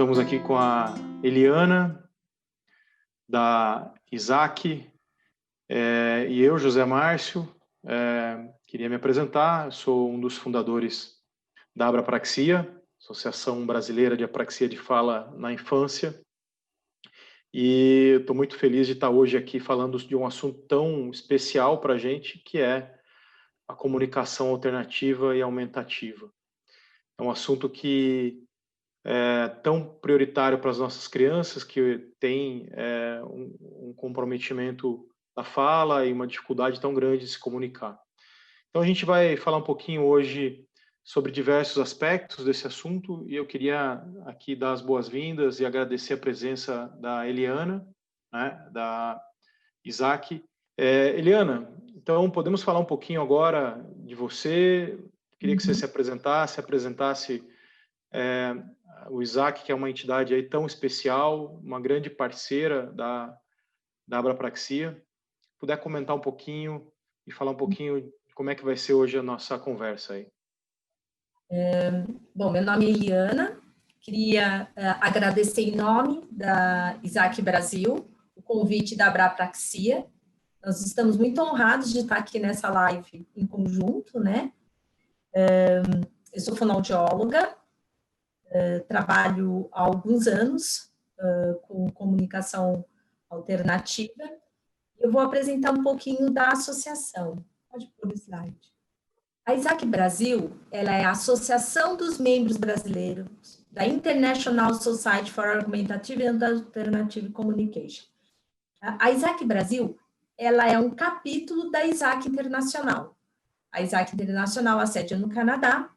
Estamos aqui com a Eliana, da Isaac, e eu, José Márcio. Queria me apresentar. Eu sou um dos fundadores da Abrapraxia, Associação Brasileira de Apraxia de Fala na Infância. E estou muito feliz de estar hoje aqui falando de um assunto tão especial para a gente, que é a comunicação alternativa e aumentativa. É um assunto que é tão prioritário para as nossas crianças, que tem um comprometimento da fala e uma dificuldade tão grande de se comunicar. Então a gente vai falar um pouquinho hoje sobre diversos aspectos desse assunto, e eu queria aqui dar as boas-vindas e agradecer a presença da Eliana, né, da Isaac. Eliana, então podemos falar um pouquinho agora de você. Queria que você se apresentasse o Isaac, que é uma entidade aí tão especial, uma grande parceira da Abrapraxia. Puder comentar um pouquinho e falar um pouquinho de como é que vai ser hoje a nossa conversa aí. Bom, meu nome é Eliana, queria agradecer em nome da Isaac Brasil o convite da Abrapraxia. Nós estamos muito honrados de estar aqui nessa live em conjunto, né? Eu sou fonoaudióloga, trabalho há alguns anos com comunicação alternativa. Eu vou apresentar um pouquinho da associação. Pode pôr o slide. A Isaac Brasil, ela é a Associação dos Membros Brasileiros da International Society for Augmentative and Alternative Communication. A Isaac Brasil, ela é um capítulo da Isaac Internacional. A Isaac Internacional, a sede é no Canadá,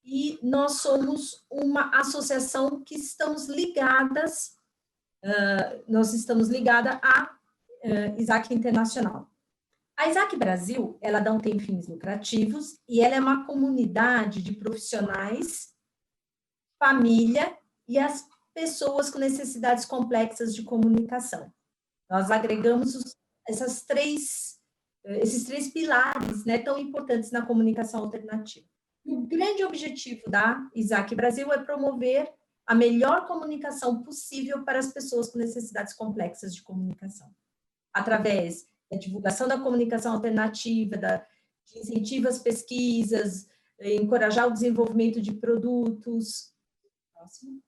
e nós somos uma associação que estamos ligadas, à Isaac Internacional. A Isaac Brasil, ela não tem fins lucrativos e ela é uma comunidade de profissionais, família e as pessoas com necessidades complexas de comunicação. Nós agregamos esses três pilares, né, tão importantes na comunicação alternativa. O grande objetivo da Isaac Brasil é promover a melhor comunicação possível para as pessoas com necessidades complexas de comunicação, através da divulgação da comunicação alternativa, de incentivo às pesquisas, encorajar o desenvolvimento de produtos. Próximo.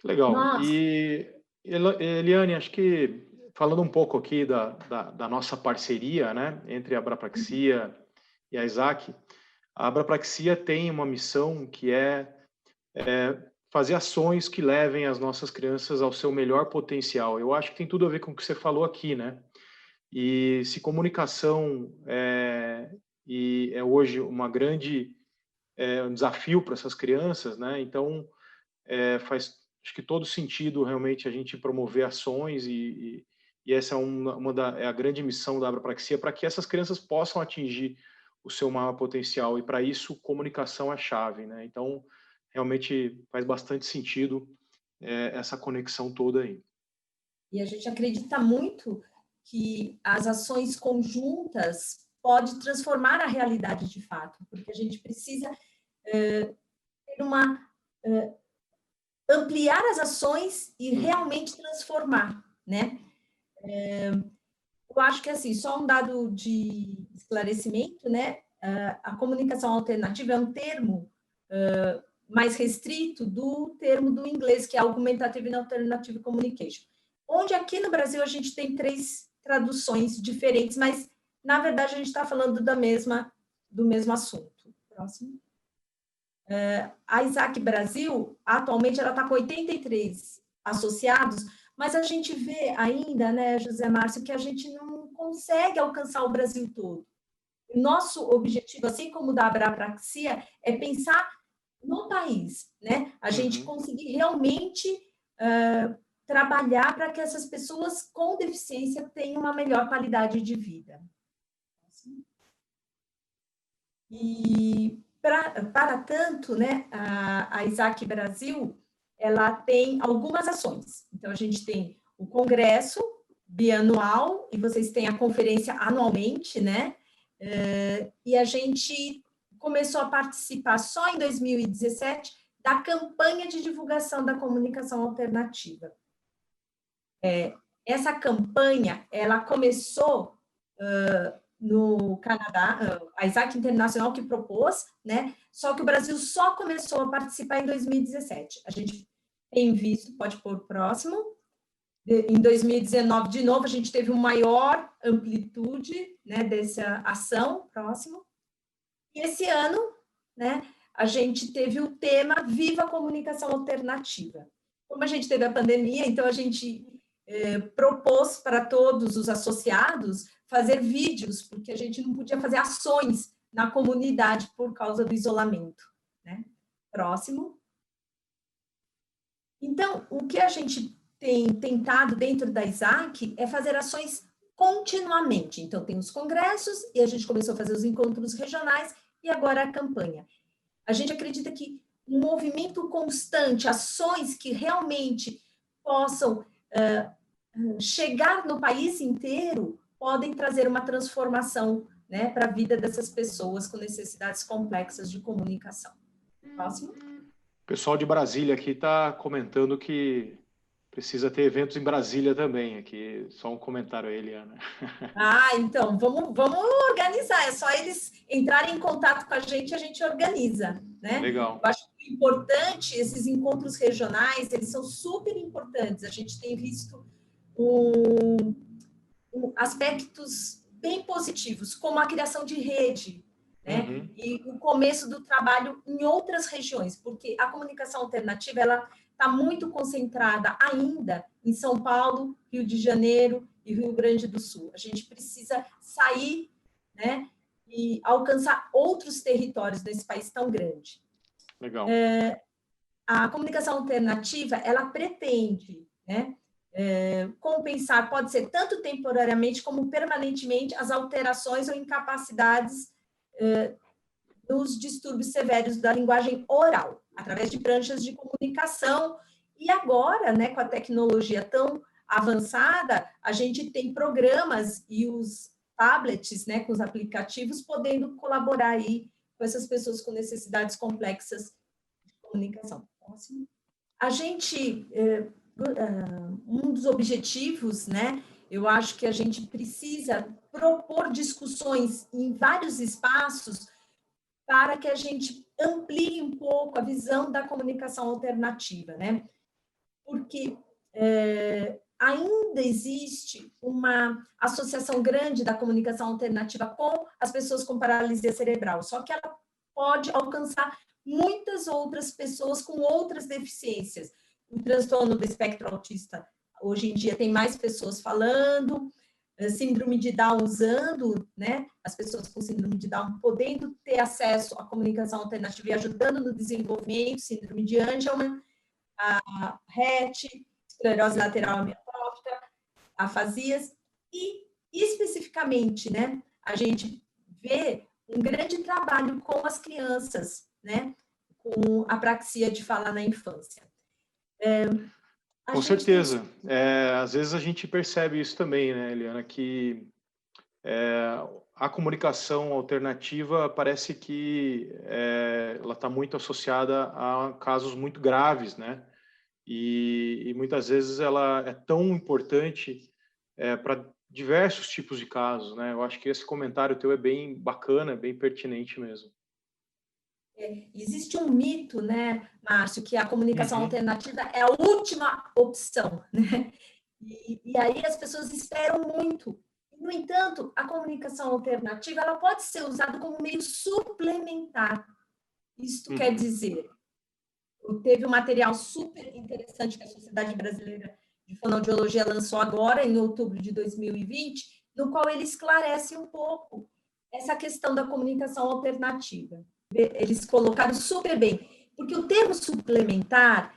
Legal. Nossa. E, Eliane, acho que falando um pouco aqui da nossa parceria, né, entre a Abrapraxia e a Isaac, a Abrapraxia tem uma missão que é fazer ações que levem as nossas crianças ao seu melhor potencial. Eu acho que tem tudo a ver com o que você falou aqui, né? E se comunicação é hoje uma grande um desafio para essas crianças, né? Então faz acho que todo sentido realmente a gente promover ações e essa é a grande missão da Abrapraxia, para que essas crianças possam atingir o seu maior potencial, e para isso comunicação é a chave, né? Então realmente faz bastante sentido essa conexão toda aí. E a gente acredita muito que as ações conjuntas podem transformar a realidade de fato, porque a gente precisa ter ampliar as ações e realmente transformar, né? Eu acho que, assim, só um dado de esclarecimento, né? A comunicação alternativa é um termo mais restrito do termo do inglês, que é Augmentative and Alternative Communication, onde aqui no Brasil a gente tem 3 traduções diferentes, mas, na verdade, a gente está falando do mesmo assunto. Próximo. A Isaac Brasil, atualmente, ela está com 83 associados, mas a gente vê ainda, né, José Márcio, que a gente não consegue alcançar o Brasil todo. O nosso objetivo, assim como o da Abrapraxia, é pensar no país, né? A gente conseguir realmente trabalhar para que essas pessoas com deficiência tenham uma melhor qualidade de vida. E, para tanto, né, a Isaac Brasil, ela tem algumas ações. Então, a gente tem o congresso bianual, e vocês têm a conferência anualmente, né? E a gente começou a participar só em 2017 da campanha de divulgação da comunicação alternativa. Essa campanha, ela começou no Canadá, a Isaac Internacional que propôs, né? Só que o Brasil só começou a participar em 2017. A gente tem visto, pode pôr o próximo, em 2019, de novo, a gente teve uma maior amplitude, né, dessa ação, próximo. E esse ano, né, a gente teve o tema Viva a Comunicação Alternativa. Como a gente teve a pandemia, então a gente propôs para todos os associados fazer vídeos, porque a gente não podia fazer ações na comunidade por causa do isolamento, né? Próximo. Então, o que a gente tem tentado dentro da Isaac é fazer ações continuamente. Então, tem os congressos, e a gente começou a fazer os encontros regionais, e agora a campanha. A gente acredita que um movimento constante, ações que realmente possam chegar no país inteiro, podem trazer uma transformação, né, para a vida dessas pessoas com necessidades complexas de comunicação. Próximo. O pessoal de Brasília aqui está comentando que precisa ter eventos em Brasília também. Aqui, só um comentário aí, Eliana. Então, vamos organizar. É só eles entrarem em contato com a gente organiza, né? Legal. Eu acho que é importante, esses encontros regionais, eles são super importantes. A gente tem visto aspectos bem positivos, como a criação de rede, né? Uhum. E o começo do trabalho em outras regiões, porque a comunicação alternativa, ela está muito concentrada ainda em São Paulo, Rio de Janeiro e Rio Grande do Sul. A gente precisa sair, né, e alcançar outros territórios nesse país tão grande. Legal. A comunicação alternativa, ela pretende, né, compensar, pode ser tanto temporariamente como permanentemente, as alterações ou incapacidades nos distúrbios severos da linguagem oral, através de pranchas de comunicação. E agora, né, com a tecnologia tão avançada, a gente tem programas e os tablets, né, com os aplicativos, podendo colaborar aí com essas pessoas com necessidades complexas de comunicação. A gente, um dos objetivos, né, eu acho que a gente precisa propor discussões em vários espaços para que a gente amplie um pouco a visão da comunicação alternativa, né? Porque ainda existe uma associação grande da comunicação alternativa com as pessoas com paralisia cerebral, só que ela pode alcançar muitas outras pessoas com outras deficiências. O transtorno do espectro autista, hoje em dia, tem mais pessoas falando, síndrome de Down usando, né, as pessoas com síndrome de Down podendo ter acesso à comunicação alternativa e ajudando no desenvolvimento, síndrome de Angelman, a RET, esclerose lateral amiotrófica, afasias, e especificamente, né, a gente vê um grande trabalho com as crianças, né, com apraxia de fala na infância. Com certeza. Às vezes a gente percebe isso também, né, Eliana, que a comunicação alternativa parece que ela está muito associada a casos muito graves, né? E muitas vezes ela é tão importante para diversos tipos de casos, né? Eu acho que esse comentário teu é bem bacana, bem pertinente mesmo. Existe um mito, né, Márcio, que a comunicação alternativa é a última opção, né? E aí as pessoas esperam muito. No entanto, a comunicação alternativa ela pode ser usada como meio suplementar. Isto quer dizer, teve um material super interessante que a Sociedade Brasileira de Fonoaudiologia lançou agora, em outubro de 2020, no qual ele esclarece um pouco essa questão da comunicação alternativa. Eles colocaram super bem, porque o termo suplementar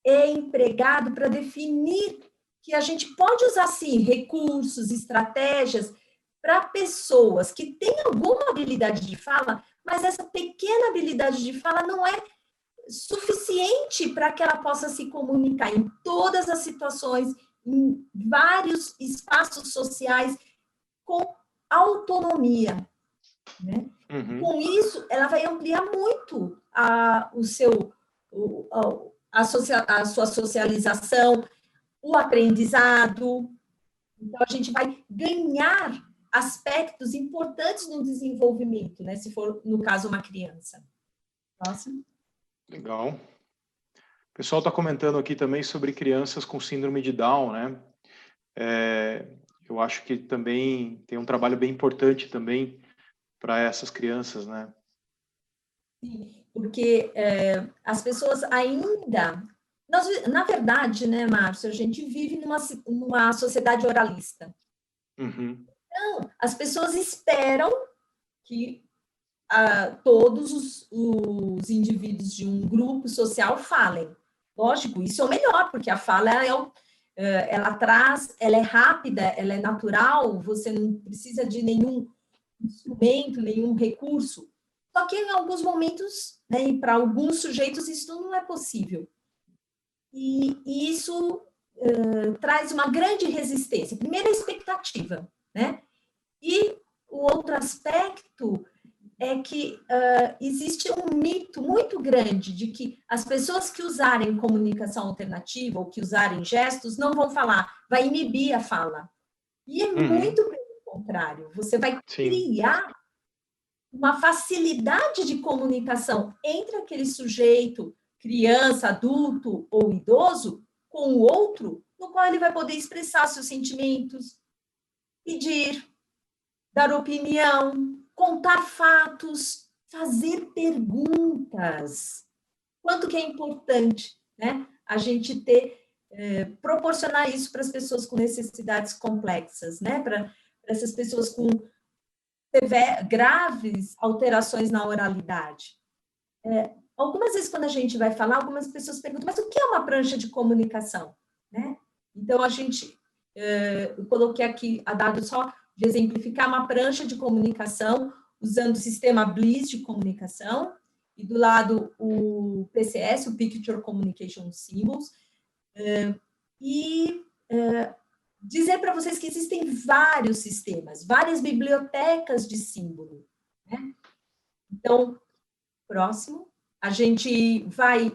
é empregado para definir que a gente pode usar, sim, recursos, estratégias para pessoas que têm alguma habilidade de fala, mas essa pequena habilidade de fala não é suficiente para que ela possa se comunicar em todas as situações, em vários espaços sociais, com autonomia, né? Com isso, ela vai ampliar muito a sua socialização, o aprendizado. Então, a gente vai ganhar aspectos importantes no desenvolvimento, né? Se for, no caso, uma criança. Próximo. Legal. O pessoal está comentando aqui também sobre crianças com síndrome de Down, né? Eu acho que também tem um trabalho bem importante também para essas crianças, né? Sim, porque as pessoas ainda... na verdade, né, Márcio, a gente vive numa sociedade oralista. Uhum. Então, as pessoas esperam que todos os indivíduos de um grupo social falem. Lógico, isso é o melhor, porque a fala ela é rápida, ela é natural, você não precisa de nenhum instrumento, nenhum recurso. Só que em alguns momentos, né, e para alguns sujeitos, isso não é possível. E isso traz uma grande resistência. Primeiro, a expectativa, né? E o outro aspecto é que existe um mito muito grande de que as pessoas que usarem comunicação alternativa ou que usarem gestos não vão falar, vai inibir a fala. E é muito pelo contrário, você vai criar uma facilidade de comunicação entre aquele sujeito, criança, adulto ou idoso, com o outro, no qual ele vai poder expressar seus sentimentos, pedir, dar opinião, contar fatos, fazer perguntas. Quanto que é importante, né? A gente proporcionar isso para as pessoas com necessidades complexas, né? Para essas pessoas com graves alterações na oralidade. Algumas vezes, quando a gente vai falar, algumas pessoas perguntam, mas o que é uma prancha de comunicação? Né? Então, eu coloquei aqui a dado só de exemplificar uma prancha de comunicação usando o sistema BLIS de comunicação e do lado o PCS, o Picture Communication Symbols, dizer para vocês que existem vários sistemas, várias bibliotecas de símbolo. Né? Então, próximo, a gente vai...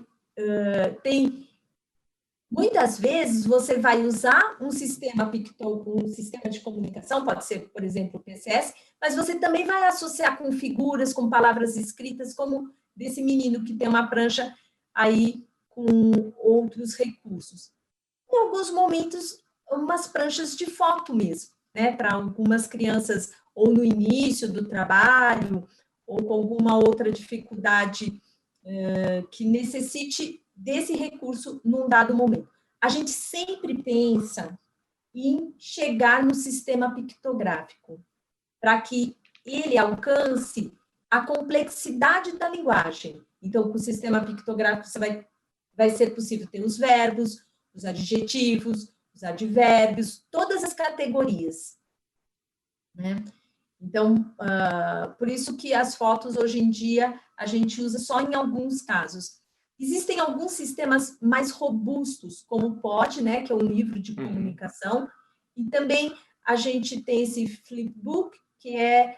muitas vezes você vai usar um sistema de comunicação, pode ser, por exemplo, o PCS, mas você também vai associar com figuras, com palavras escritas, como desse menino que tem uma prancha aí com outros recursos. Em alguns momentos, umas pranchas de foto mesmo, né, para algumas crianças, ou no início do trabalho, ou com alguma outra dificuldade que necessite desse recurso num dado momento. A gente sempre pensa em chegar no sistema pictográfico, para que ele alcance a complexidade da linguagem. Então, com o sistema pictográfico, vai ser possível ter os verbos, os adjetivos, os advérbios, todas as categorias. Né? Então, por isso que as fotos, hoje em dia, a gente usa só em alguns casos. Existem alguns sistemas mais robustos, como o POD, né, que é um livro de comunicação, e também a gente tem esse flipbook, que é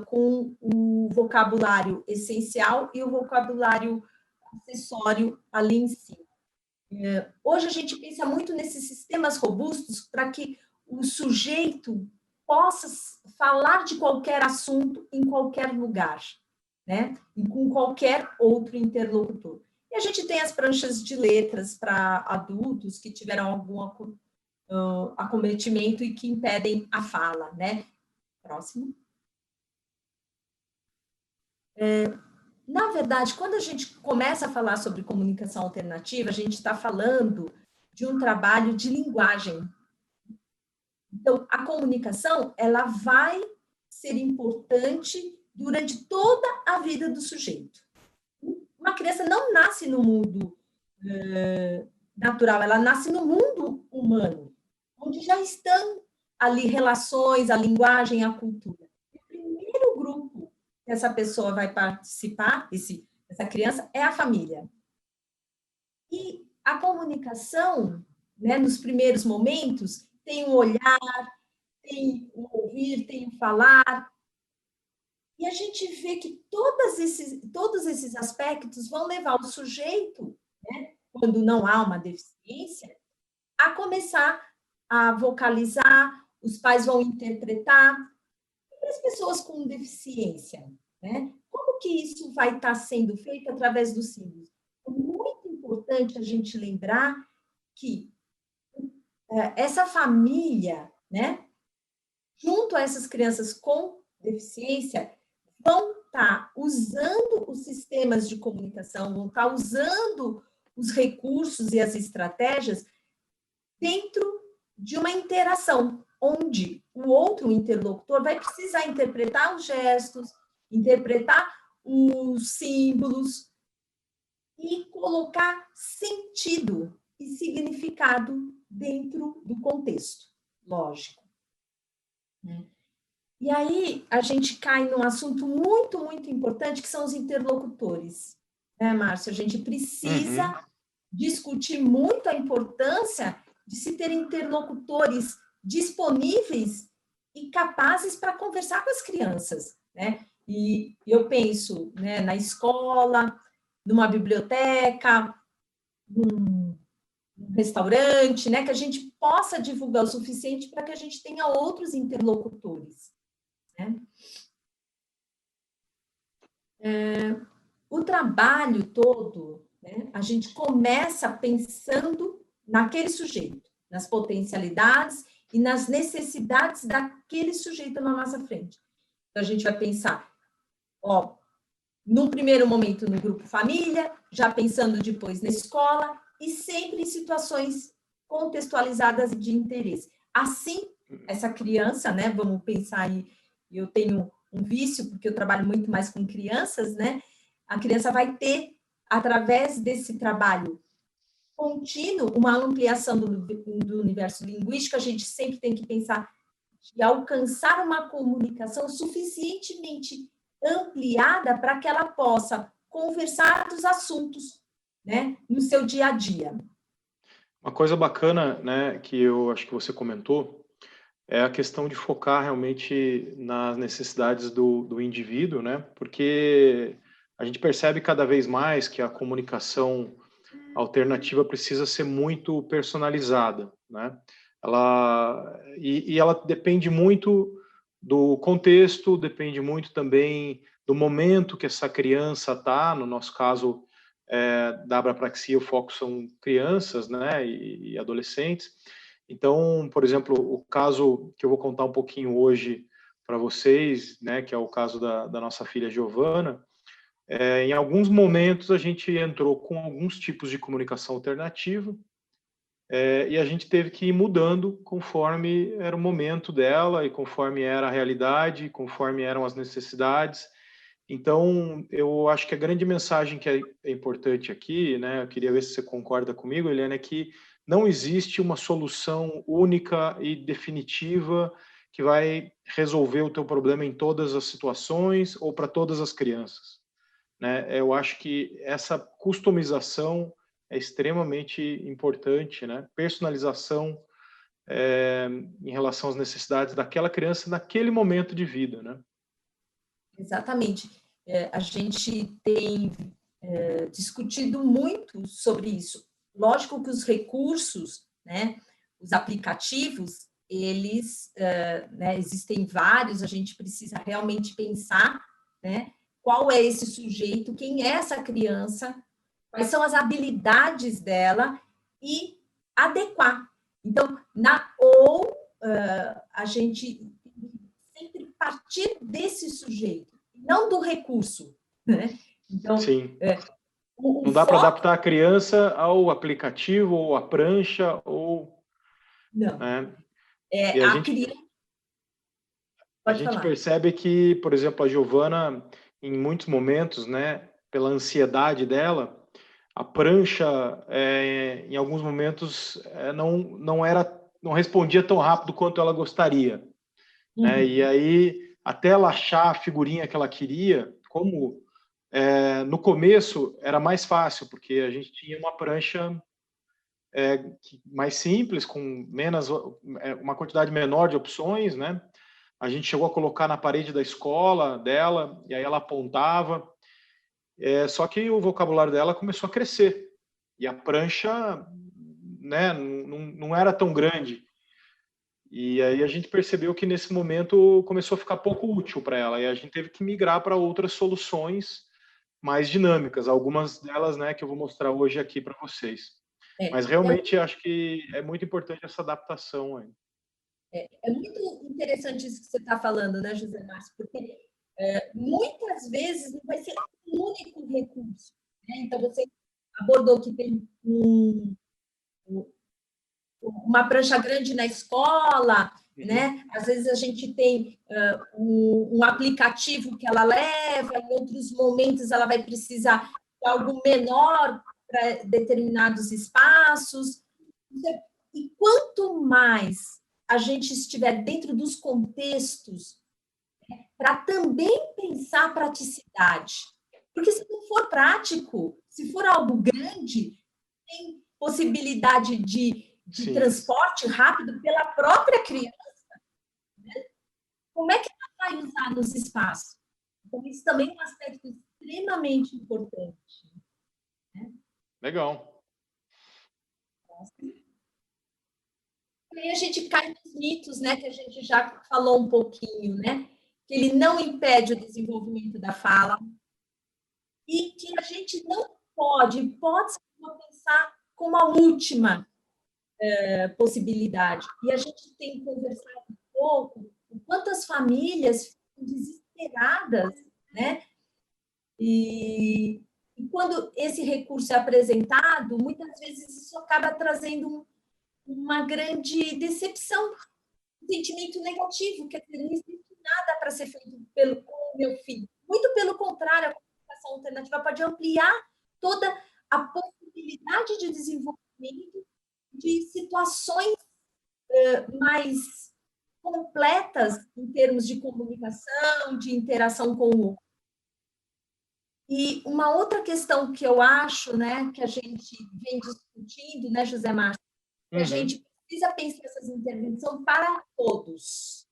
com o vocabulário essencial e o vocabulário acessório ali em cima. Hoje a gente pensa muito nesses sistemas robustos para que o sujeito possa falar de qualquer assunto em qualquer lugar, né? E com qualquer outro interlocutor. E a gente tem as pranchas de letras para adultos que tiveram algum acometimento e que impedem a fala, né? Próximo. Na verdade, quando a gente começa a falar sobre comunicação alternativa, a gente está falando de um trabalho de linguagem. Então, a comunicação, ela vai ser importante durante toda a vida do sujeito. Uma criança não nasce no mundo natural, ela nasce no mundo humano, onde já estão ali relações, a linguagem, a cultura. O primeiro grupo que essa pessoa vai participar, essa criança, é a família. E a comunicação, né, nos primeiros momentos, tem o olhar, tem o ouvir, tem o falar, E a gente vê que todos esses aspectos vão levar o sujeito, né, quando não há uma deficiência, a começar a vocalizar, os pais vão interpretar. E as pessoas com deficiência, né? Como que isso vai estar sendo feito através dos símbolos? É muito importante a gente lembrar que essa família, né, junto a essas crianças com deficiência, vão estar usando os sistemas de comunicação, vão estar usando os recursos e as estratégias dentro de uma interação, onde o outro interlocutor vai precisar interpretar os gestos, interpretar os símbolos e colocar sentido e significado dentro do contexto, lógico. E aí a gente cai num assunto muito, muito importante, que são os interlocutores. Né, Márcio? A gente precisa discutir muito a importância de se ter interlocutores disponíveis e capazes para conversar com as crianças, né? E eu penso, né, na escola, numa biblioteca, num restaurante, né, que a gente possa divulgar o suficiente para que a gente tenha outros interlocutores, né? O trabalho todo, né, a gente começa pensando naquele sujeito, nas potencialidades e nas necessidades daquele sujeito na nossa frente. Então, a gente vai pensar, no primeiro momento no grupo família, já pensando depois na escola, e sempre em situações contextualizadas de interesse. Assim, essa criança, né, vamos pensar aí, eu tenho um vício, porque eu trabalho muito mais com crianças, né, a criança vai ter, através desse trabalho contínuo, uma ampliação do universo linguístico. A gente sempre tem que pensar de alcançar uma comunicação suficientemente ampliada para que ela possa conversar dos assuntos, né, no seu dia a dia. Uma coisa bacana, né, que eu acho que você comentou, é a questão de focar realmente nas necessidades do indivíduo, né, porque a gente percebe cada vez mais que a comunicação alternativa precisa ser muito personalizada, né? Ela depende muito do contexto, depende muito também do momento que essa criança está. No nosso caso, da abrapraxia, o foco são crianças, né, e adolescentes. Então, por exemplo, o caso que eu vou contar um pouquinho hoje para vocês, né, que é o caso da nossa filha Giovana. Em alguns momentos a gente entrou com alguns tipos de comunicação alternativa, e a gente teve que ir mudando conforme era o momento dela e conforme era a realidade, conforme eram as necessidades. Então, eu acho que a grande mensagem que é importante aqui, né, eu queria ver se você concorda comigo, Eliana, é que não existe uma solução única e definitiva que vai resolver o teu problema em todas as situações ou para todas as crianças, né? Eu acho que essa customização é extremamente importante, né? Personalização em relação às necessidades daquela criança naquele momento de vida, né? Exatamente. A gente tem discutido muito sobre isso. Lógico que os recursos, né, os aplicativos, eles, né, existem vários, a gente precisa realmente pensar, né, qual é esse sujeito, quem é essa criança, quais são as habilidades dela e adequar. Então, a gente sempre partir desse sujeito, não do recurso, né? Então, sim. Não dá para adaptar a criança ao aplicativo, ou à prancha, ou... Não. Né? A gente percebe que, por exemplo, a Giovana, em muitos momentos, né, pela ansiedade dela, a prancha, em alguns momentos, não respondia tão rápido quanto ela gostaria. Né? E aí, até ela achar a figurinha que ela queria, como no começo era mais fácil, porque a gente tinha uma prancha mais simples, com uma quantidade menor de opções, né? a gente chegou a colocar na parede da escola dela, e aí ela apontava. Só que o vocabulário dela começou a crescer, e a prancha, né, não era tão grande. E aí a gente percebeu que nesse momento começou a ficar pouco útil para ela, e a gente teve que migrar para outras soluções mais dinâmicas, algumas delas, né, que eu vou mostrar hoje aqui para vocês. É, Mas realmente acho que é muito importante essa adaptação aí. é muito interessante isso que você está falando, né, José Márcio? Porque muitas vezes não vai ser um único recurso, né? Então, você abordou que tem uma prancha grande na escola, né? Às vezes a gente tem um aplicativo que ela leva, em outros momentos ela vai precisar de algo menor para determinados espaços. E quanto mais a gente estiver dentro dos contextos, para também pensar a praticidade. Porque se não for prático, se for algo grande, tem possibilidade de transporte rápido pela própria criança, né? Como é que ela vai usar nos espaços? Então, isso também é um aspecto extremamente importante. Né? Legal. E aí a gente cai nos mitos, né, que a gente já falou um pouquinho, né? Que ele não impede o desenvolvimento da fala e que a gente não pode pensar como a última possibilidade. E a gente tem conversado um pouco com quantas famílias ficam desesperadas, né? E quando esse recurso é apresentado, muitas vezes isso acaba trazendo uma grande decepção, um sentimento negativo, que não existe nada para ser feito com o meu filho. Muito pelo contrário, a comunicação alternativa pode ampliar toda a possibilidade de desenvolvimento de situações mais completas em termos de comunicação, de interação com o outro. E uma outra questão que eu acho, né, que a gente vem discutindo, né, José Márcio, que a gente precisa pensar essas intervenções para todos.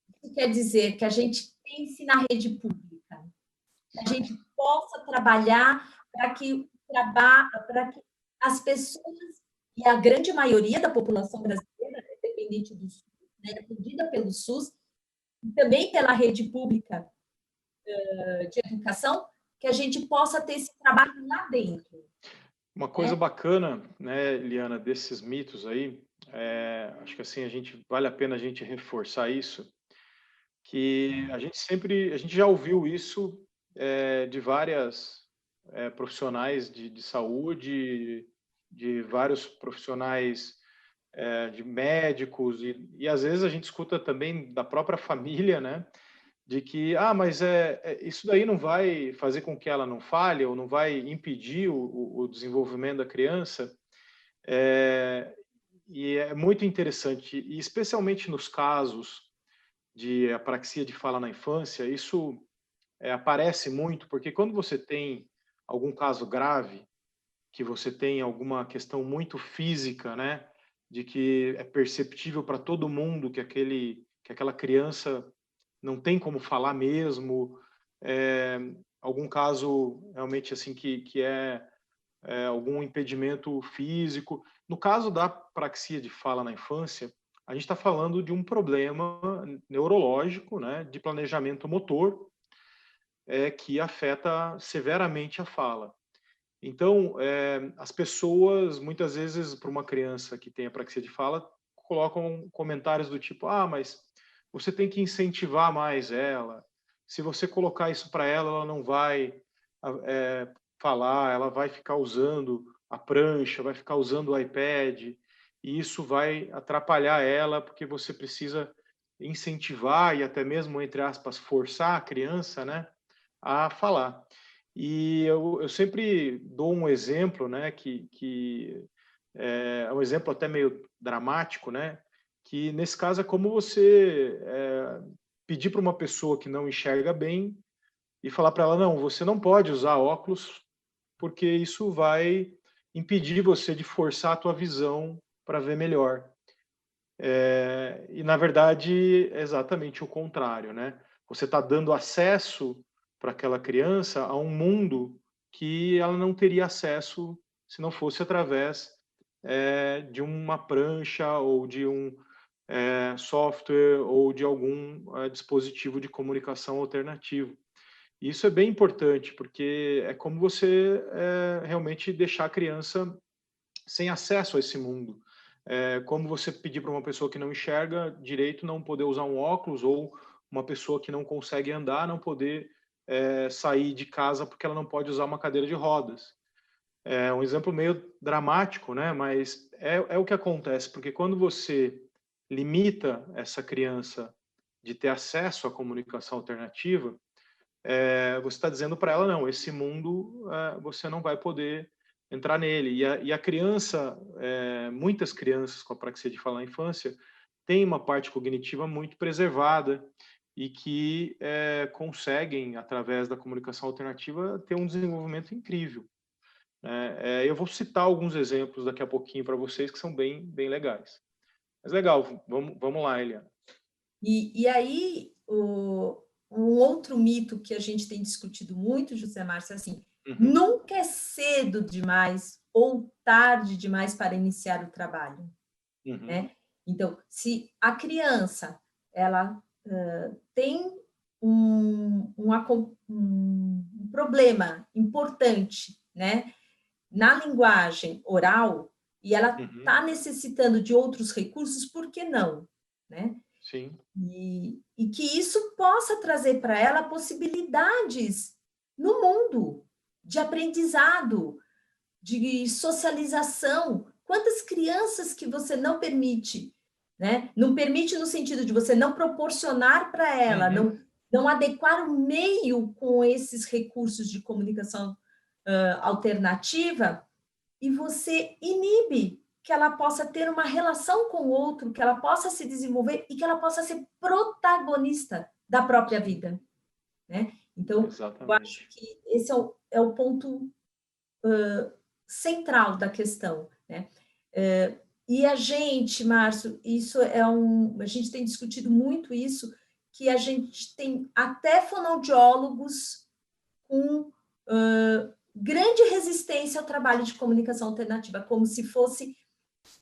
Isso quer dizer que a gente pense na rede pública, que a gente possa trabalhar para que as pessoas, e a grande maioria da população brasileira, dependente do SUS, né, atendida pelo SUS, e também pela rede pública de educação, que a gente possa ter esse trabalho lá dentro. Uma coisa bacana, né, Liana, desses mitos aí, acho que assim vale a pena a gente reforçar isso, que a gente já ouviu isso de várias profissionais de saúde, de vários profissionais de médicos, e às vezes a gente escuta também da própria família, né, de que, mas isso daí não vai fazer com que ela não fale, ou não vai impedir o desenvolvimento da criança. E é muito interessante, e especialmente nos casos de apraxia de fala na infância, isso aparece muito, porque quando você tem algum caso grave, que você tem alguma questão muito física, né, de que é perceptível para todo mundo que aquela criança não tem como falar mesmo, algum caso realmente assim que algum impedimento físico. No caso da praxia de fala na infância, a gente está falando de um problema neurológico, né, de planejamento motor, que afeta severamente a fala. Então, as pessoas, muitas vezes, para uma criança que tem apraxia de fala, colocam comentários do tipo, mas você tem que incentivar mais ela. Se você colocar isso para ela, ela não vai falar, ela vai ficar usando a prancha, vai ficar usando o iPad, e isso vai atrapalhar ela, porque você precisa incentivar e até mesmo, entre aspas, forçar a criança, né, a falar. E eu sempre dou um exemplo, né, que é um exemplo até meio dramático, né, que nesse caso é como você pedir para uma pessoa que não enxerga bem e falar para ela, não, você não pode usar óculos porque isso vai impedir você de forçar a tua visão para ver melhor. E, na verdade, é exatamente o contrário, né? Você está dando acesso para aquela criança a um mundo que ela não teria acesso se não fosse através de uma prancha ou de um software ou de algum dispositivo de comunicação alternativo. Isso é bem importante, porque é como você realmente deixar a criança sem acesso a esse mundo. É como você pedir para uma pessoa que não enxerga direito não poder usar um óculos, ou uma pessoa que não consegue andar não poder sair de casa porque ela não pode usar uma cadeira de rodas. É um exemplo meio dramático, né? Mas é o que acontece, porque quando você limita essa criança de ter acesso à comunicação alternativa, você está dizendo para ela, não, esse mundo você não vai poder entrar nele. E a criança, muitas crianças com apraxia de fala na infância, têm uma parte cognitiva muito preservada e que conseguem, através da comunicação alternativa, ter um desenvolvimento incrível. Eu vou citar alguns exemplos daqui a pouquinho para vocês que são bem, bem legais. Mas legal, vamos lá, Eliana. E aí, um outro mito que a gente tem discutido muito, José Márcio, é assim, nunca é cedo demais ou tarde demais para iniciar o trabalho. Né? Então, se a criança ela tem um problema importante, né, na linguagem oral, e ela está necessitando de outros recursos, por que não? Né? Sim. E que isso possa trazer para ela possibilidades no mundo de aprendizado, de socialização. Quantas crianças que você não permite, né? Não permite no sentido de você não proporcionar para ela, não adequar o meio com esses recursos de comunicação alternativa, e você inibe que ela possa ter uma relação com o outro, que ela possa se desenvolver e que ela possa ser protagonista da própria vida, né? Então, exatamente. Eu acho que esse é o ponto central da questão, né? E a gente, Márcio, a gente tem discutido muito isso, que a gente tem até fonoaudiólogos com grande resistência ao trabalho de comunicação alternativa, como se fosse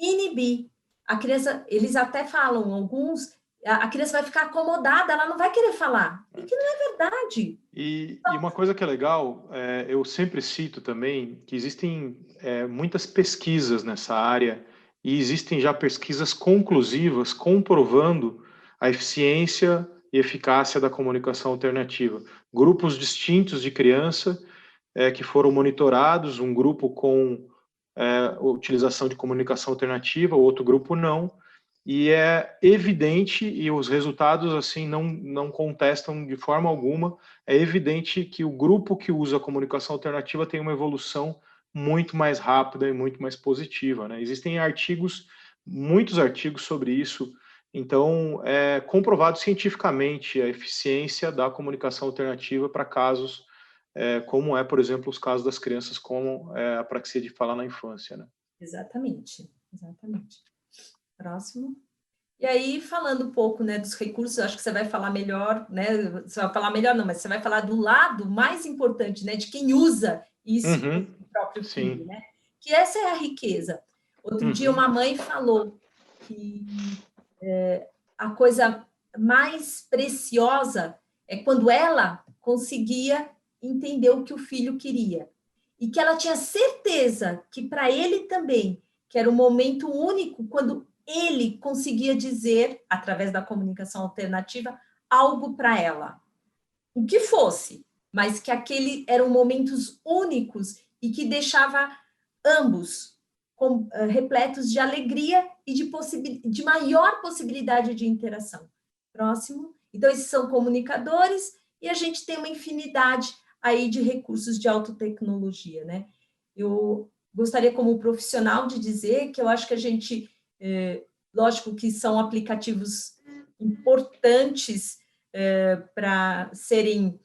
inibir. A criança, eles até falam, alguns, a criança vai ficar acomodada, ela não vai querer falar, e que não é verdade. E uma coisa que é legal, eu sempre cito também que existem muitas pesquisas nessa área, e existem já pesquisas conclusivas comprovando a eficiência e eficácia da comunicação alternativa. Grupos distintos de criança que foram monitorados, um grupo com utilização de comunicação alternativa, o outro grupo não, e é evidente, e os resultados assim não contestam de forma alguma, é evidente que o grupo que usa a comunicação alternativa tem uma evolução muito mais rápida e muito mais positiva, né? Existem muitos artigos sobre isso, então é comprovado cientificamente a eficiência da comunicação alternativa para casos como por exemplo, os casos das crianças com apraxia de fala na infância, né? Exatamente. Próximo. E aí, falando um pouco, né, dos recursos, acho que você vai falar melhor, né? Você vai falar melhor, não, mas você vai falar do lado mais importante, né, de quem usa isso o próprio filho, Sim. né? Que essa é a riqueza. Outro dia, uma mãe falou que a coisa mais preciosa é quando ela conseguia entender o que o filho queria. E que ela tinha certeza que para ele também, que era um momento único quando ele conseguia dizer, através da comunicação alternativa, algo para ela. O que fosse, mas que aquele eram momentos únicos e que deixava ambos repletos de alegria e de maior possibilidade de interação. Próximo. Então, esses são comunicadores e a gente tem uma infinidade aí de recursos de autotecnologia, né? Eu gostaria, como profissional, de dizer que eu acho que a gente, lógico que são aplicativos importantes para serem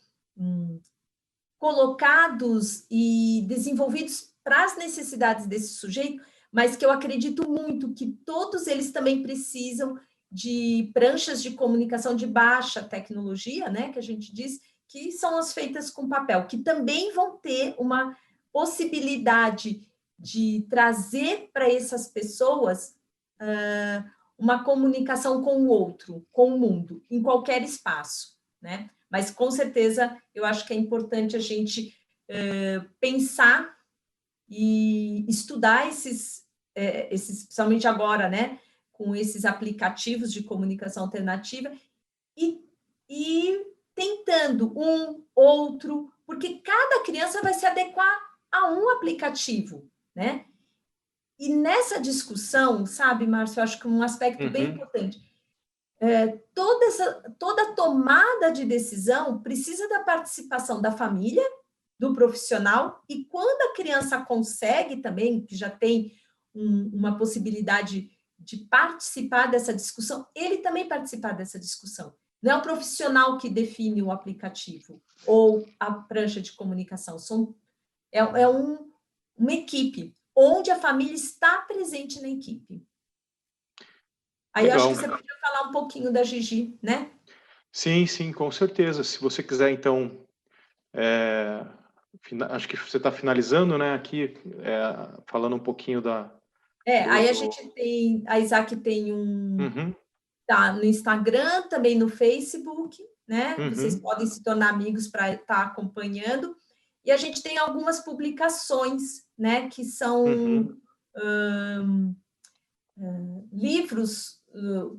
colocados e desenvolvidos para as necessidades desse sujeito, mas que eu acredito muito que todos eles também precisam de pranchas de comunicação de baixa tecnologia, né, que a gente diz, que são as feitas com papel, que também vão ter uma possibilidade de trazer para essas pessoas uma comunicação com o outro, com o mundo, em qualquer espaço, né? Mas, com certeza, eu acho que é importante a gente pensar e estudar esses, principalmente agora, né, com esses aplicativos de comunicação alternativa, e tentando um, outro, porque cada criança vai se adequar a um aplicativo, né? E nessa discussão, sabe, Márcio, eu acho que um aspecto bem importante, toda tomada de decisão precisa da participação da família, do profissional, e quando a criança consegue também, que já tem uma possibilidade de participar dessa discussão, ele também participar dessa discussão. Não é o profissional que define o aplicativo ou a prancha de comunicação, uma equipe, onde a família está presente na equipe. Aí eu acho Legal. que você podia falar um pouquinho da Gigi, né? Sim, sim, com certeza. Se você quiser, então, acho que você está finalizando, né, aqui, falando um pouquinho Aí a gente tem, a Isaac tem Uhum. tá no Instagram, também no Facebook, né? Vocês Uhum. podem se tornar amigos para estar acompanhando. E a gente tem algumas publicações, né? Que são livros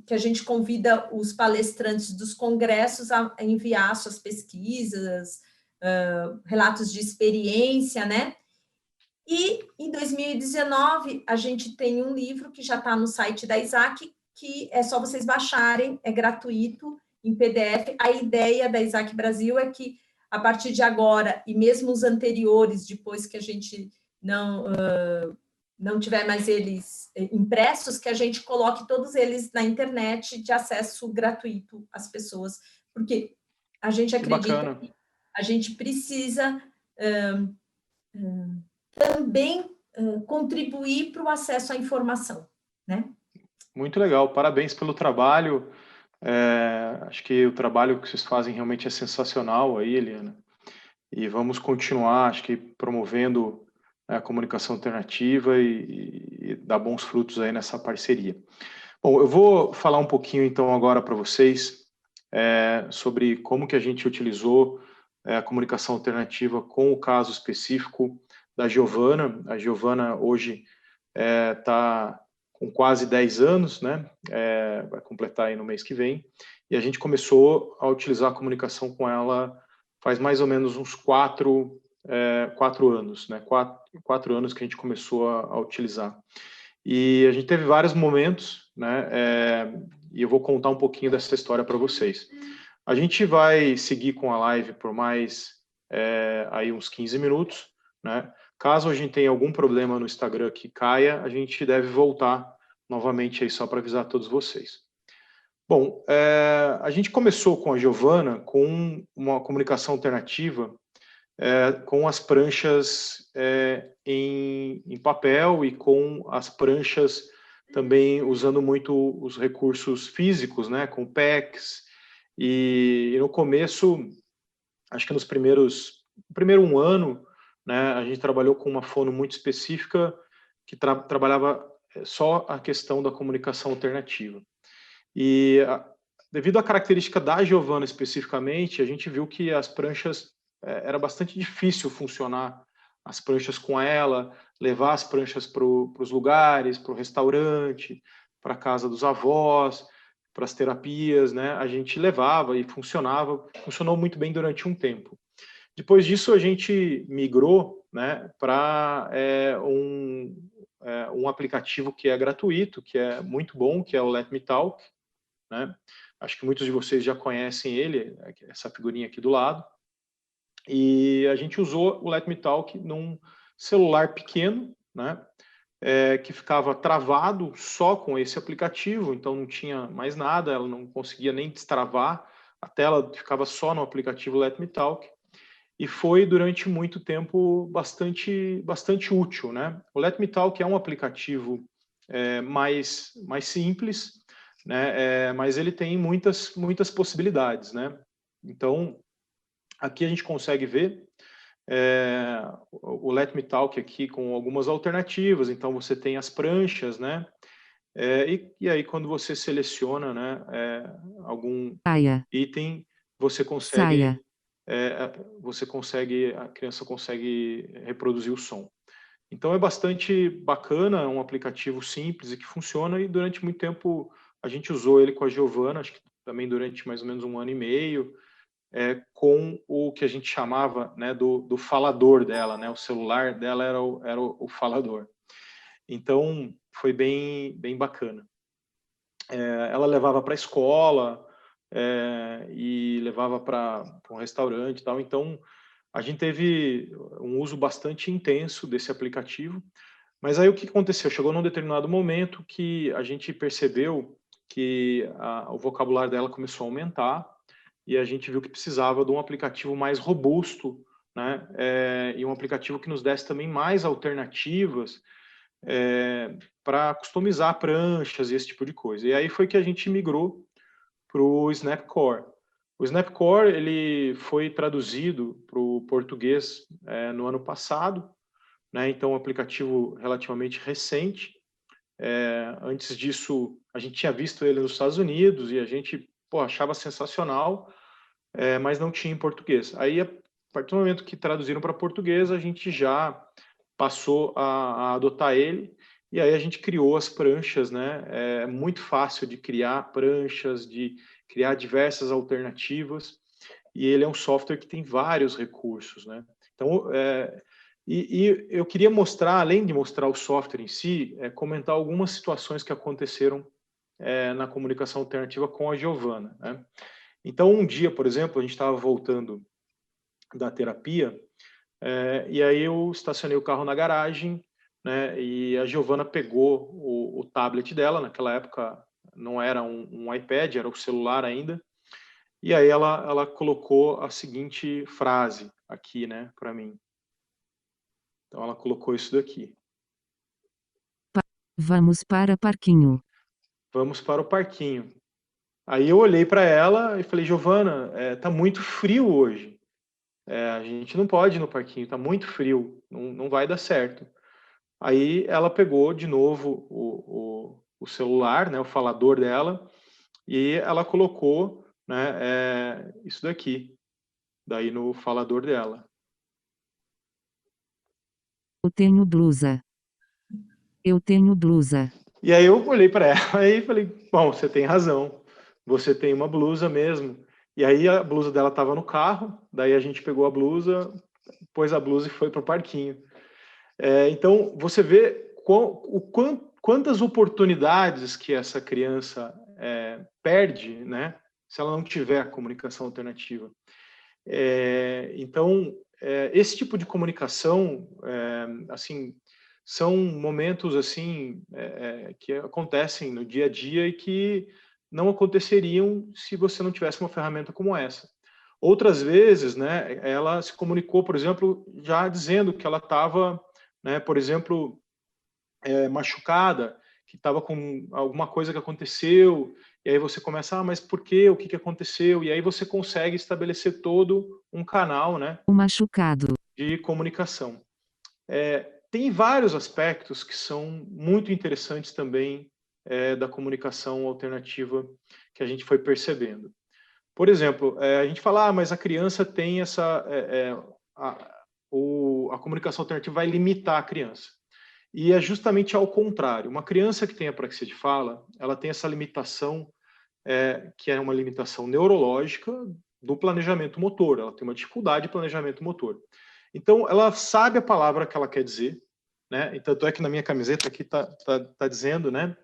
que a gente convida os palestrantes dos congressos a enviar suas pesquisas, relatos de experiência, né? E em 2019 a gente tem um livro que já está no site da Isaac, que é só vocês baixarem, é gratuito, em PDF. A ideia da Isaac Brasil é que, a partir de agora, e mesmo os anteriores, depois que a gente não tiver mais eles impressos, que a gente coloque todos eles na internet de acesso gratuito às pessoas, porque a gente acredita que a gente precisa também contribuir para o acesso à informação, né? Muito legal, parabéns pelo trabalho. Acho que o trabalho que vocês fazem realmente é sensacional aí, Eliana. E vamos continuar, acho que promovendo a comunicação alternativa e dar bons frutos aí nessa parceria. Bom, eu vou falar um pouquinho então agora para vocês sobre como que a gente utilizou a comunicação alternativa com o caso específico da Giovana. A Giovana hoje está com quase 10 anos, né? Vai completar aí no mês que vem. E a gente começou a utilizar a comunicação com ela faz mais ou menos uns 4 anos, né? 4 anos que a gente começou a utilizar. E a gente teve vários momentos, né? E eu vou contar um pouquinho dessa história para vocês. A gente vai seguir com a live por mais aí uns 15 minutos, né? Caso a gente tenha algum problema no Instagram que caia, a gente deve voltar novamente aí só para avisar a todos vocês. Bom, a gente começou com a Giovana com uma comunicação alternativa com as pranchas em papel e com as pranchas também usando muito os recursos físicos, né, com PECs. E no começo, acho que no primeiro um ano, né, a gente trabalhou com uma fono muito específica que trabalhava só a questão da comunicação alternativa. E devido à característica da Giovana especificamente, a gente viu que as pranchas era bastante difícil funcionar as pranchas com ela, levar as pranchas para os lugares, para o restaurante, para a casa dos avós, para as terapias, né? A gente levava e funcionou muito bem durante um tempo. Depois disso, a gente migrou, né, para um aplicativo que é gratuito, que é muito bom, que é o Let Me Talk, né? Acho que muitos de vocês já conhecem ele, essa figurinha aqui do lado. E a gente usou o Let Me Talk num celular pequeno, né? Que ficava travado só com esse aplicativo, então não tinha mais nada, ela não conseguia nem destravar, a tela ficava só no aplicativo Let Me Talk. e foi durante muito tempo bastante útil, né? O Let Me Talk é um aplicativo mais simples, né? Mas ele tem muitas possibilidades, né? Então, aqui a gente consegue ver o Let Me Talk aqui com algumas alternativas. Então, você tem as pranchas, né? E aí, quando você seleciona, né, algum item, você consegue, a criança consegue reproduzir o som. Então, é bastante bacana, é um aplicativo simples e que funciona, e durante muito tempo a gente usou ele com a Giovana, acho que também durante mais ou menos 1 ano e meio, com o que a gente chamava, né, do falador dela, né? O celular dela era o falador. Então, foi bem bacana. Ela levava para a escola e levava para um restaurante e tal. Então, a gente teve um uso bastante intenso desse aplicativo. Mas aí o que aconteceu? Chegou num determinado momento que a gente percebeu que o vocabulário dela começou a aumentar, e a gente viu que precisava de um aplicativo mais robusto, né? E um aplicativo que nos desse também mais alternativas para customizar pranchas e esse tipo de coisa. E aí foi que a gente migrou para o Snapcore. O Snapcore ele foi traduzido para o português no ano passado, né? Então, um aplicativo relativamente recente. Antes disso, a gente tinha visto ele nos Estados Unidos e a gente achava sensacional, mas não tinha em português. Aí, a partir do momento que traduziram para português, a gente já passou a adotar ele, e aí a gente criou as pranchas, né? É muito fácil de criar pranchas, de criar diversas alternativas, e ele é um software que tem vários recursos, né? Então, e eu queria mostrar, além de mostrar o software em si, comentar algumas situações que aconteceram na comunicação alternativa com a Giovana, né? Então, um dia, por exemplo, a gente estava voltando da terapia, e aí eu estacionei o carro na garagem, né? E a Giovana pegou o tablet dela, naquela época não era um iPad, era o celular ainda, e aí ela colocou a seguinte frase aqui, né, para mim. Então ela colocou isso daqui. Vamos para parquinho. Vamos para o parquinho. Aí eu olhei para ela e falei, Giovana, tá muito frio hoje. A gente não pode ir no parquinho, tá muito frio, não vai dar certo. Aí ela pegou de novo o celular, né, o falador dela, e ela colocou, né, isso daqui, daí no falador dela. Eu tenho blusa. Eu tenho blusa. E aí eu olhei para ela e falei, bom, você tem razão, você tem uma blusa mesmo. E aí a blusa dela estava no carro, daí a gente pegou a blusa, pôs a blusa e foi para o parquinho. Então, você vê quantas oportunidades que essa criança perde, né, se ela não tiver a comunicação alternativa. Então, esse tipo de comunicação, assim, são momentos assim que acontecem no dia a dia e que não aconteceriam se você não tivesse uma ferramenta como essa. Outras vezes, né, ela se comunicou, por exemplo, já dizendo que ela estava, né, por exemplo, machucada, que estava com alguma coisa que aconteceu, e aí você começa, mas por quê? O que que aconteceu? E aí você consegue estabelecer todo um canal, né, O machucado. de comunicação. Tem vários aspectos que são muito interessantes também da comunicação alternativa que a gente foi percebendo. Por exemplo, a gente fala, mas a criança tem essa... a comunicação alternativa vai limitar a criança. E é justamente ao contrário. Uma criança que tem apraxia de fala, ela tem essa limitação, que é uma limitação neurológica do planejamento motor. Ela tem uma dificuldade de planejamento motor. Então, ela sabe a palavra que ela quer dizer, né? E tanto é que na minha camiseta aqui tá dizendo, né,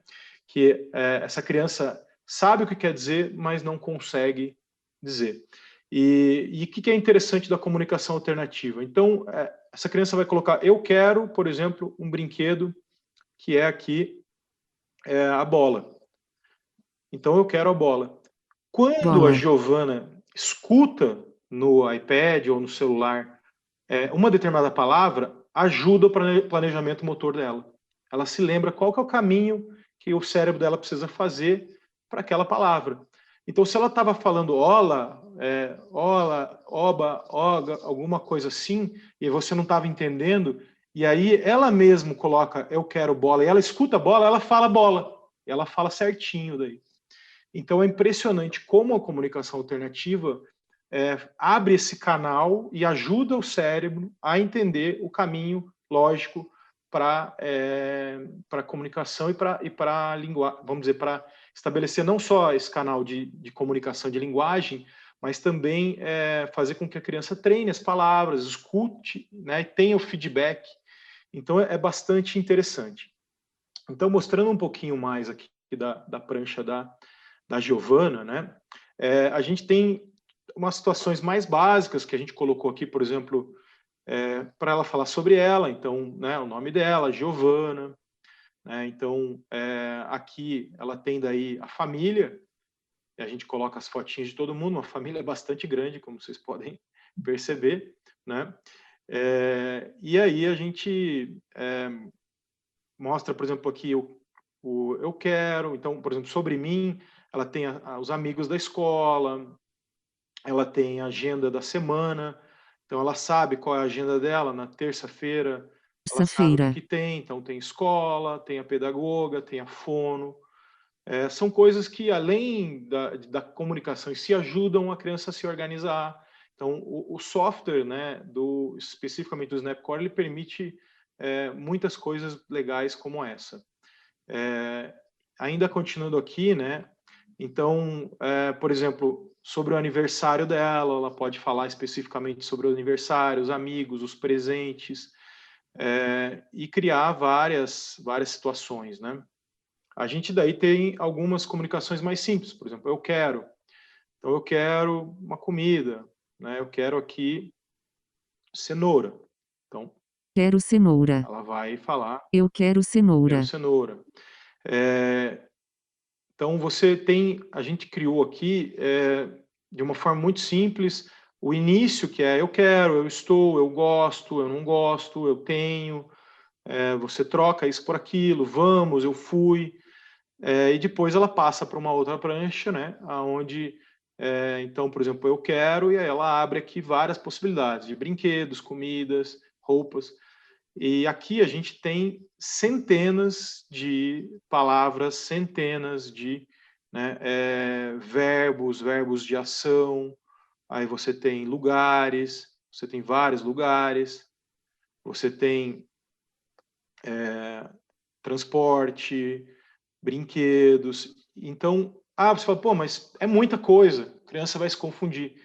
que essa criança sabe o que quer dizer, mas não consegue dizer. E o que é interessante da comunicação alternativa? Então, essa criança vai colocar, eu quero, por exemplo, um brinquedo que é aqui a bola. Então, eu quero a bola. Quando a Giovana escuta no iPad ou no celular, uma determinada palavra ajuda o planejamento motor dela. Ela se lembra qual que é o caminho que o cérebro dela precisa fazer para aquela palavra. Então, se ela estava falando ola, ola, oba, oga, alguma coisa assim, e você não estava entendendo, e aí ela mesma coloca eu quero bola, e ela escuta bola, ela fala bola. Ela fala certinho daí. Então, é impressionante como a comunicação alternativa abre esse canal e ajuda o cérebro a entender o caminho lógico para a comunicação e para a linguagem, vamos dizer, para estabelecer não só esse canal de comunicação de linguagem, mas também fazer com que a criança treine as palavras, escute, né, e tenha o feedback. Então, é bastante interessante. Então, mostrando um pouquinho mais aqui da prancha da Giovana, né, a gente tem umas situações mais básicas que a gente colocou aqui, por exemplo, para ela falar sobre ela, então, né, o nome dela, Giovana, né, então, aqui ela tem daí a família, e a gente coloca as fotinhas de todo mundo, uma família bastante grande, como vocês podem perceber, né, e aí a gente mostra, por exemplo, aqui o eu quero, então, por exemplo, sobre mim, ela tem os amigos da escola, ela tem a agenda da semana, então ela sabe qual é a agenda dela na terça-feira, ela sabe o que terça-feira, tem, então tem escola, tem a pedagoga, tem a fono. São coisas que, além da comunicação em si, ajudam a criança a se organizar. Então, o software, né, especificamente do Snapcore, ele permite muitas coisas legais como essa. Ainda continuando aqui, né, então, por exemplo, sobre o aniversário dela, ela pode falar especificamente sobre o aniversário, os amigos, os presentes, e criar várias situações, né? A gente daí tem algumas comunicações mais simples, por exemplo, eu quero. Então, eu quero uma comida, né? Eu quero aqui cenoura. Então, quero cenoura, ela vai falar, eu quero quero cenoura, cenoura. Então, a gente criou aqui, de uma forma muito simples, o início, que é eu quero, eu estou, eu gosto, eu não gosto, eu tenho, você troca isso por aquilo, vamos, eu fui, e depois ela passa para uma outra prancha, né, onde, então, por exemplo, eu quero, e aí ela abre aqui várias possibilidades de brinquedos, comidas, roupas. E aqui a gente tem centenas de palavras, centenas de, né, verbos de ação. Aí você tem lugares, você tem vários lugares, você tem transporte, brinquedos. Então, você fala, pô, mas é muita coisa, a criança vai se confundir.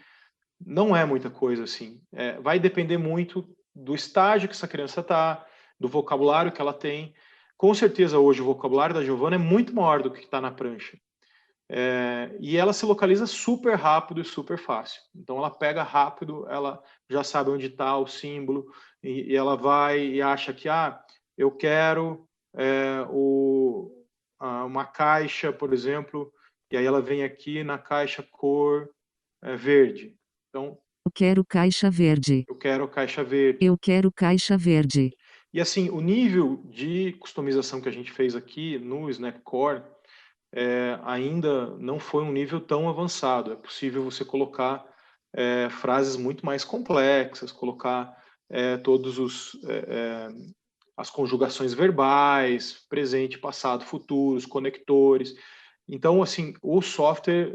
Não é muita coisa assim. Vai depender muito do estágio que essa criança está, do vocabulário que ela tem. Com certeza, hoje, o vocabulário da Giovana é muito maior do que está na prancha. E ela se localiza super rápido e super fácil. Então, ela pega rápido, ela já sabe onde está o símbolo, e ela vai e acha que, eu quero uma caixa, por exemplo, e aí ela vem aqui na caixa cor verde. Então, eu quero caixa verde, eu quero caixa verde. eu quero caixa verde, E assim, o nível de customização que a gente fez aqui no Snapcore ainda não foi um nível tão avançado. É possível você colocar frases muito mais complexas, colocar todos as conjugações verbais, presente, passado, futuros, conectores. Então, assim, o software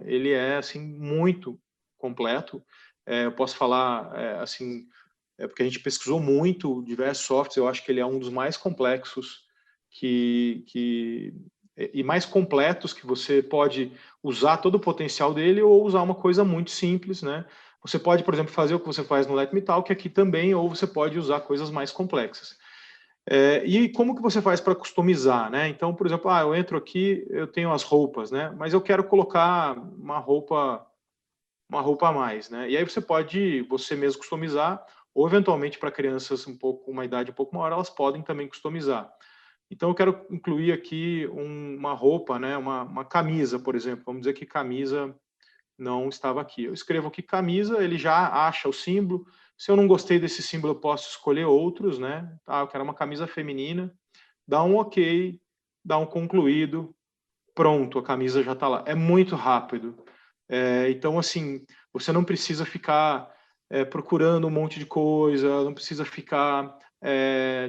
ele é assim muito completo. Eu posso falar assim, porque a gente pesquisou muito diversos softwares. Eu acho que ele é um dos mais complexos e mais completos, que você pode usar todo o potencial dele ou usar uma coisa muito simples, né? Você pode, por exemplo, fazer o que você faz no Let Me Talk aqui também, ou você pode usar coisas mais complexas. E como que você faz para customizar, né? Então, por exemplo, eu entro aqui, eu tenho as roupas, né? Mas eu quero colocar uma roupa a mais, né? E aí você mesmo customizar, ou eventualmente para crianças uma idade um pouco maior, elas podem também customizar. Então eu quero incluir aqui uma roupa, né? Uma camisa, por exemplo. Vamos dizer que camisa não estava aqui. Eu escrevo aqui camisa, ele já acha o símbolo. Se eu não gostei desse símbolo, eu posso escolher outros, né? Ah, eu quero uma camisa feminina. Dá um ok, dá um concluído, pronto, a camisa já está lá. É muito rápido. Então, assim, você não precisa ficar procurando um monte de coisa, não precisa ficar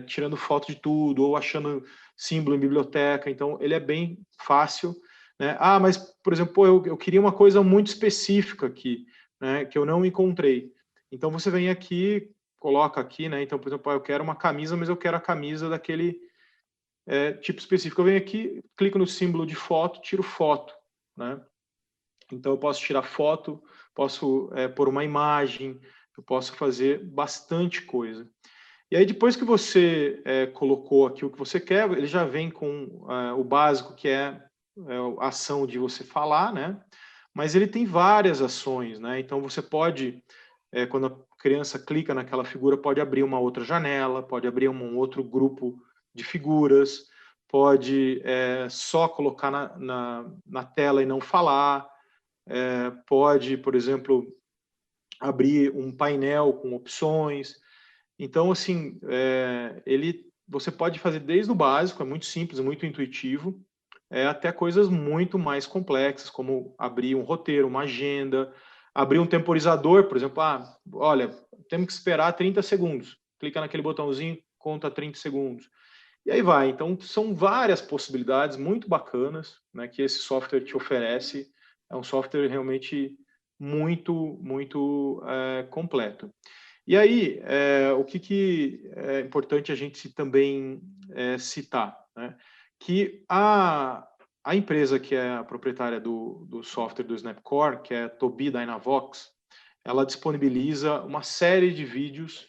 tirando foto de tudo ou achando símbolo em biblioteca. Então, ele é bem fácil, né? Ah, mas, por exemplo, pô, eu queria uma coisa muito específica aqui, né, que eu não encontrei. Então, você vem aqui, coloca aqui, né? Então, por exemplo, eu quero uma camisa, mas eu quero a camisa daquele tipo específico. Eu venho aqui, clico no símbolo de foto, tiro foto, né? Então, eu posso tirar foto, posso pôr uma imagem, eu posso fazer bastante coisa. E aí, depois que você colocou aqui o que você quer, ele já vem com o básico, que é a ação de você falar, né? Mas ele tem várias ações, né? Então, você pode, quando a criança clica naquela figura, pode abrir uma outra janela, pode abrir um outro grupo de figuras, pode só colocar na tela e não falar, pode, por exemplo, abrir um painel com opções. Então, assim, você pode fazer desde o básico, é muito simples, muito intuitivo, até coisas muito mais complexas, como abrir um roteiro, uma agenda, abrir um temporizador, por exemplo, olha, temos que esperar 30 segundos. Clica naquele botãozinho, conta 30 segundos. E aí vai. Então, são várias possibilidades muito bacanas, né, que esse software te oferece. É um software realmente muito completo. E aí, o que é importante a gente também citar, né? Que a empresa que é a proprietária do software do Snapcore, que é a Tobii Dynavox, ela disponibiliza uma série de vídeos,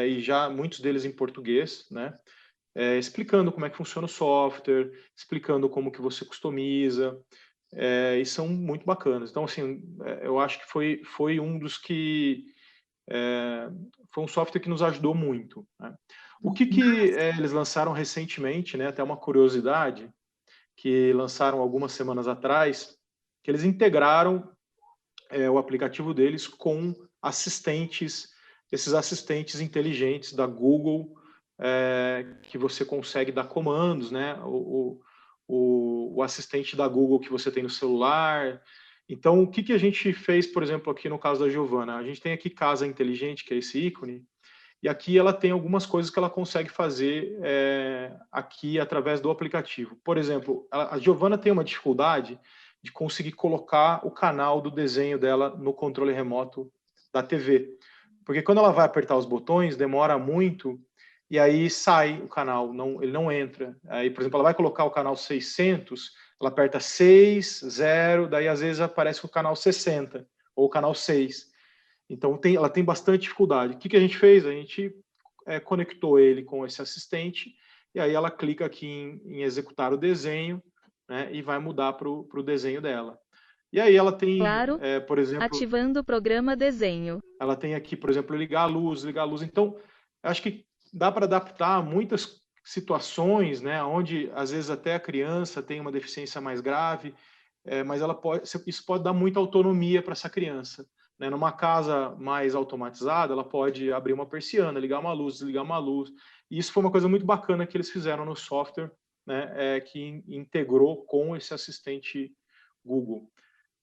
e já muitos deles em português, né? Explicando como é que funciona o software, explicando como que você customiza, e são muito bacanas. Então, assim, eu acho que foi um dos que foi um software que nos ajudou muito, né? O que eles lançaram recentemente, né, até uma curiosidade, que lançaram algumas semanas atrás, que eles integraram o aplicativo deles com assistentes, esses assistentes inteligentes da Google, que você consegue dar comandos, né? O assistente da Google que você tem no celular. Então, o que a gente fez, por exemplo, aqui no caso da Giovana? A gente tem aqui Casa Inteligente, que é esse ícone, e aqui ela tem algumas coisas que ela consegue fazer aqui através do aplicativo. Por exemplo, a Giovana tem uma dificuldade de conseguir colocar o canal do desenho dela no controle remoto da TV. Porque quando ela vai apertar os botões, demora muito, e aí sai o canal, ele não entra. Aí, por exemplo, ela vai colocar o canal 600, ela aperta 6, 0, daí às vezes aparece o canal 60, ou o canal 6. Então, ela tem bastante dificuldade. O que a gente fez? A gente conectou ele com esse assistente, e aí ela clica aqui em executar o desenho, né, e vai mudar para o desenho dela. E aí ela tem, claro, por exemplo... ativando o programa desenho. Ela tem aqui, por exemplo, ligar a luz, ligar a luz. Então, acho que dá para adaptar muitas situações, né, onde às vezes até a criança tem uma deficiência mais grave, mas isso pode dar muita autonomia para essa criança, né? Numa casa mais automatizada, ela pode abrir uma persiana, ligar uma luz, desligar uma luz. E isso foi uma coisa muito bacana que eles fizeram no software, né, que integrou com esse assistente Google.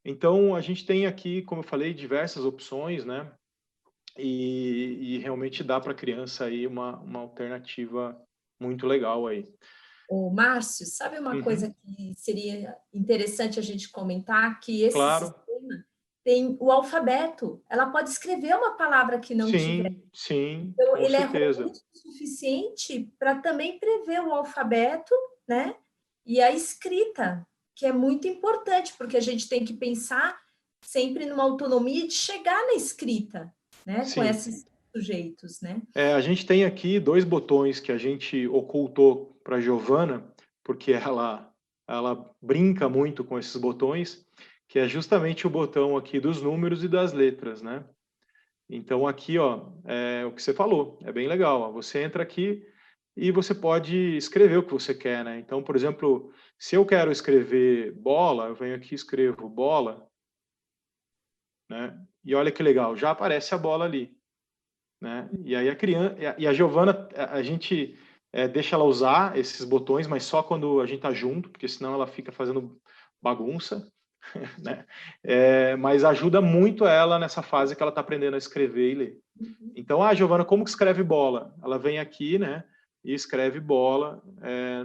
Então, a gente tem aqui, como eu falei, diversas opções, né? E realmente dá para a criança aí uma alternativa muito legal aí. Ô, Márcio, sabe uma coisa que seria interessante a gente comentar? Que esse sistema tem o alfabeto. Ela pode escrever uma palavra que não tiver. Sim, então, com ele certeza. É robusto o suficiente para também prever o alfabeto, né? E a escrita, que é muito importante, porque a gente tem que pensar sempre numa autonomia de chegar na escrita, né? Sim. Com esses sujeitos, né? A gente tem aqui 2 botões que a gente ocultou para a Giovana, porque ela brinca muito com esses botões, que é justamente o botão aqui dos números e das letras, né? Então aqui, ó, é o que você falou, é bem legal. Ó, você entra aqui e você pode escrever o que você quer, né? Então, por exemplo, se eu quero escrever bola, eu venho aqui e escrevo bola, né? E olha que legal, já aparece a bola ali, né? E aí a criança, e a Giovana, a gente deixa ela usar esses botões, mas só quando a gente tá junto, porque senão ela fica fazendo bagunça, né? Mas ajuda muito ela nessa fase que ela está aprendendo a escrever e ler. Então, Giovana, como que escreve bola? Ela vem aqui, né, e escreve bola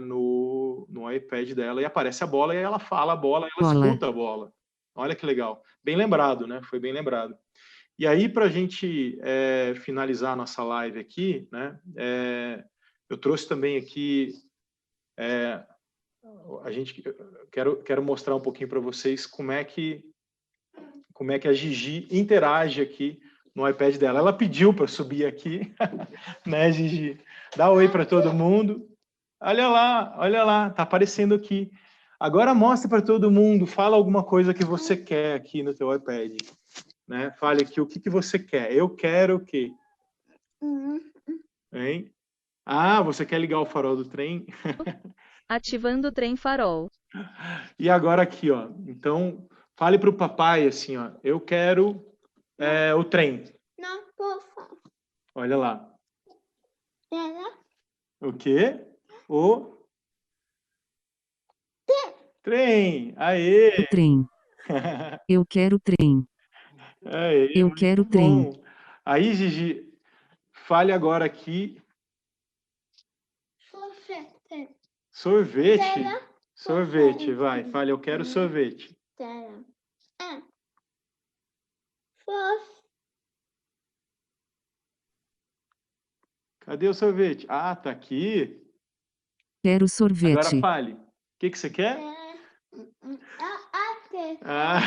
no iPad dela, e aparece a bola, e ela fala a bola, e ela Bola. escuta a bola. Olha que legal. Bem lembrado, né? Foi bem lembrado. E aí, para a gente finalizar a nossa live aqui, né, eu trouxe também aqui... quero mostrar um pouquinho para vocês como é que a Gigi interage aqui no iPad dela. Ela pediu para subir aqui, né, Gigi? Dá oi para todo mundo. Olha lá, tá aparecendo aqui. Agora mostra para todo mundo, fala alguma coisa que você quer aqui no teu iPad, né? Fale aqui o que você quer. Eu quero o quê? Hein? Você quer ligar o farol do trem? Ativando o trem farol. E agora aqui, ó. Então, fale para o papai assim, ó. Eu quero o trem. Não, posso. Olha lá. Ela O quê? O trem. Aê! O trem. Eu quero trem. Aê, Eu muito quero bom. trem. Aí, Gigi, fale agora aqui. sorvete. Sorvete. Será? Sorvete, vai. Fale, eu quero sorvete. Será? Fosse. Cadê o sorvete? Ah, tá aqui. Quero Agora sorvete. fale. O que você quer? Ah.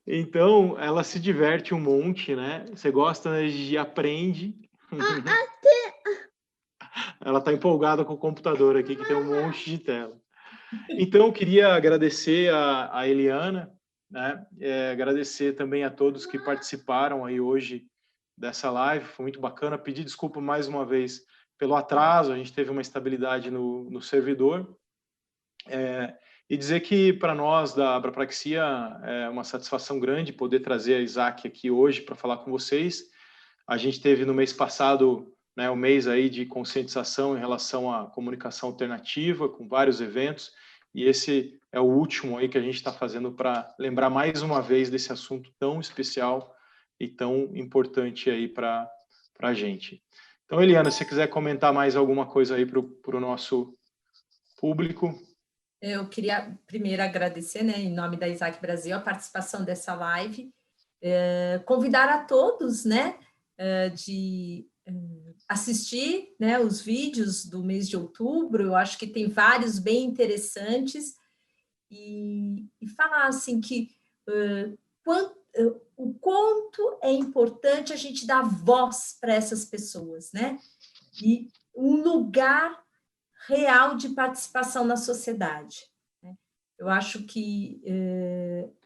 Então, ela se diverte um monte, né? Você gosta, né, Gigi? Aprende. Ela está empolgada com o computador aqui, que tem um monte de tela. Então, eu queria agradecer a Eliana, né? Agradecer também a todos que participaram aí hoje dessa live, foi muito bacana. Pedir desculpa mais uma vez pelo atraso, a gente teve uma estabilidade no servidor. E dizer que para nós da Abrapraxia é uma satisfação grande poder trazer a Isaac aqui hoje para falar com vocês. A gente teve no mês passado, né, um mês aí de conscientização em relação à comunicação alternativa, com vários eventos, e esse é o último aí que a gente está fazendo para lembrar mais uma vez desse assunto tão especial e tão importante aí para a gente. Então, Eliana, se você quiser comentar mais alguma coisa aí para o nosso público. Eu queria primeiro agradecer, né, em nome da Isaac Brasil, a participação dessa live, convidar a todos, né, de assistir, né, os vídeos do mês de outubro. Eu acho que tem vários bem interessantes, e falar assim que o quanto é importante a gente dar voz para essas pessoas, né, e um lugar real de participação na sociedade. Eu acho que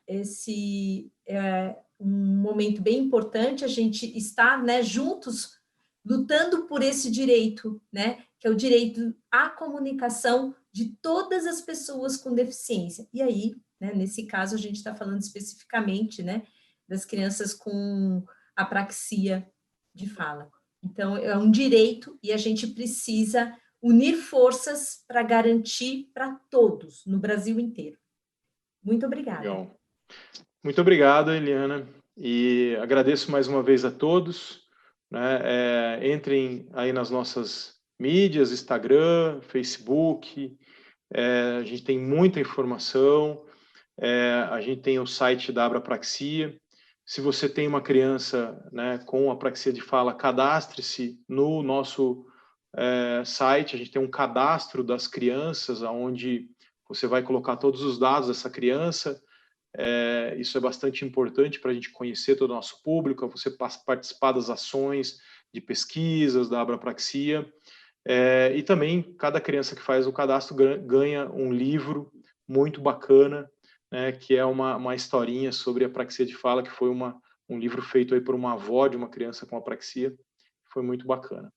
esse é um momento bem importante, a gente estar, né, juntos, lutando por esse direito, né, que é o direito à comunicação de todas as pessoas com deficiência. E aí, né, nesse caso, a gente está falando especificamente, né, das crianças com apraxia de fala. Então, é um direito e a gente precisa unir forças para garantir para todos, no Brasil inteiro. Muito obrigada. Legal. Muito obrigado, Eliana, e agradeço mais uma vez a todos, né? Entrem aí nas nossas mídias, Instagram, Facebook, a gente tem muita informação, a gente tem o site da Abrapraxia. Se você tem uma criança, né, com apraxia de fala, cadastre-se no nosso site. A gente tem um cadastro das crianças, onde você vai colocar todos os dados dessa criança. Isso é bastante importante para a gente conhecer todo o nosso público, você participar das ações de pesquisas da Abrapraxia. E também, cada criança que faz o cadastro ganha um livro muito bacana, né, que é uma historinha sobre apraxia de fala, que foi um livro feito aí por uma avó de uma criança com apraxia. Foi muito bacana.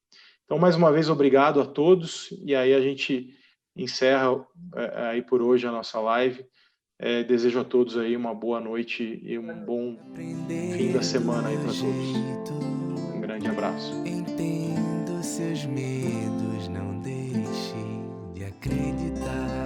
Então, mais uma vez, obrigado a todos, e aí a gente encerra aí por hoje a nossa live. Desejo a todos aí uma boa noite e um bom fim da semana aí para todos. Um grande abraço. Entendo seus medos, não deixe de acreditar.